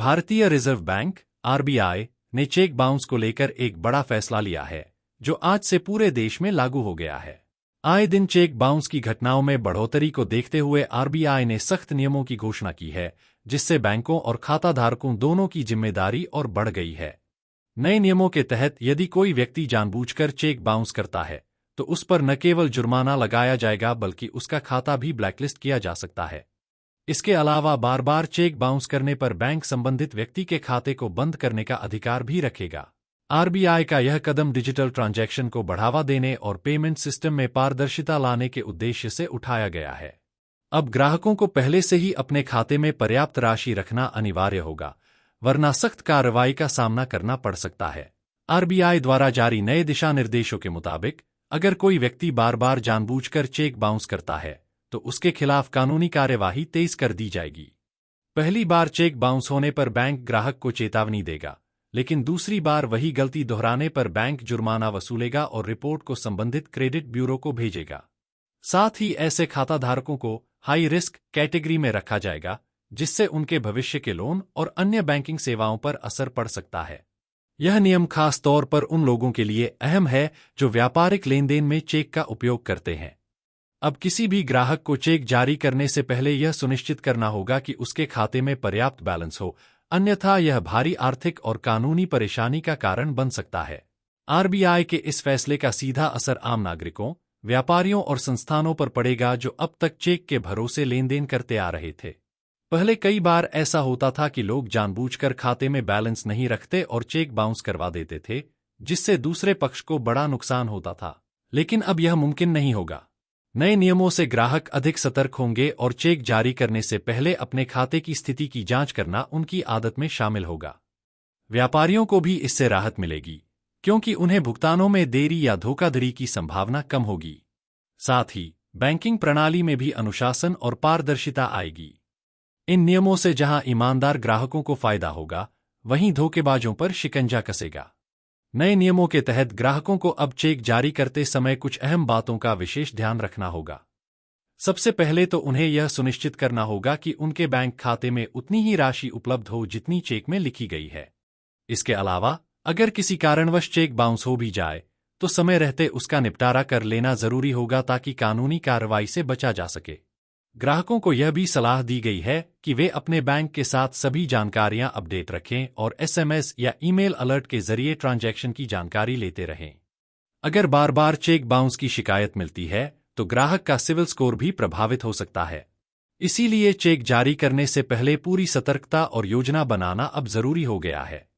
भारतीय reserve bank (RBI) ने cheque bounce को लेकर एक बड़ा फैसला लिया है, जो आज से पूरे देश में लागू हो गया है। आए दिन चेक बाउंस की घटनाओं में बढ़ोतरी को देखते हुए आरबीआई ने सख्त नियमों की घोषणा की है, जिससे बैंकों और खाताधारकों दोनों की जिम्मेदारी और बढ़ गई है। नए नियमों के तहत यदि कोई व्यक्ति जानबूझकर चेक बाउंस करता है, तो उस पर न केवल जुर्माना लगाया जाएगा बल्कि उसका खाता भी ब्लैकलिस्ट किया जा सकता है। इसके अलावा बार बार चेक बाउंस करने पर बैंक संबंधित व्यक्ति के खाते को बंद करने का अधिकार भी रखेगा। आरबीआई का यह कदम डिजिटल ट्रांजैक्शन को बढ़ावा देने और पेमेंट सिस्टम में पारदर्शिता लाने के उद्देश्य से उठाया गया है। अब ग्राहकों को पहले से ही अपने खाते में पर्याप्त राशि रखना अनिवार्य होगा, वरना सख्त कार्रवाई का सामना करना पड़ सकता है। आरबीआई द्वारा जारी नए दिशा निर्देशों के मुताबिक, अगर कोई व्यक्ति बार बार जानबूझकर चेक बाउंस करता है, तो उसके खिलाफ कानूनी कार्यवाही तेज कर दी जाएगी। पहली बार चेक बाउंस होने पर बैंक ग्राहक को चेतावनी देगा, लेकिन दूसरी बार वही गलती दोहराने पर बैंक जुर्माना वसूलेगा और रिपोर्ट को संबंधित क्रेडिट ब्यूरो को भेजेगा। साथ ही ऐसे खाताधारकों को हाई रिस्क कैटेगरी में रखा जाएगा, जिससे उनके भविष्य के लोन और अन्य बैंकिंग सेवाओं पर असर पड़ सकता है। यह नियम खास तौर पर उन लोगों के लिए अहम है जो व्यापारिक लेनदेन में चेक का उपयोग करते हैं। अब किसी भी ग्राहक को चेक जारी करने से पहले यह सुनिश्चित करना होगा कि उसके खाते में पर्याप्त बैलेंस हो, अन्यथा यह भारी आर्थिक और कानूनी परेशानी का कारण बन सकता है। आरबीआई के इस फैसले का सीधा असर आम नागरिकों, व्यापारियों और संस्थानों पर पड़ेगा जो अब तक चेक के भरोसे लेनदेन करते आ रहे थे। पहले कई बार ऐसा होता था कि लोग जानबूझकर खाते में बैलेंस नहीं रखते और चेक बाउंस करवा देते थे, जिससे दूसरे पक्ष को बड़ा नुकसान होता था। लेकिन अब यह मुमकिन नहीं होगा। नए नियमों से ग्राहक अधिक सतर्क होंगे और चेक जारी करने से पहले अपने खाते की स्थिति की जांच करना उनकी आदत में शामिल होगा। व्यापारियों को भी इससे राहत मिलेगी, क्योंकि उन्हें भुगतानों में देरी या धोखाधड़ी की संभावना कम होगी। साथ ही बैंकिंग प्रणाली में भी अनुशासन और पारदर्शिता आएगी। इन नियमों से जहां ईमानदार ग्राहकों को फायदा होगा, वहीं धोखेबाजों पर शिकंजा कसेगा। नए नियमों के तहत ग्राहकों को अब चेक जारी करते समय कुछ अहम बातों का विशेष ध्यान रखना होगा। सबसे पहले तो उन्हें यह सुनिश्चित करना होगा कि उनके बैंक खाते में उतनी ही राशि उपलब्ध हो जितनी चेक में लिखी गई है। इसके अलावा अगर किसी कारणवश चेक बाउंस हो भी जाए, तो समय रहते उसका निपटारा कर लेना जरूरी होगा ताकि कानूनी कार्रवाई से बचा जा सके। ग्राहकों को यह भी सलाह दी गई है कि वे अपने बैंक के साथ सभी जानकारियां अपडेट रखें और एसएमएस या ईमेल अलर्ट के जरिए ट्रांजैक्शन की जानकारी लेते रहें। अगर बार बार चेक बाउंस की शिकायत मिलती है, तो ग्राहक का सिविल स्कोर भी प्रभावित हो सकता है। इसीलिए चेक जारी करने से पहले पूरी सतर्कता और योजना बनाना अब जरूरी हो गया है।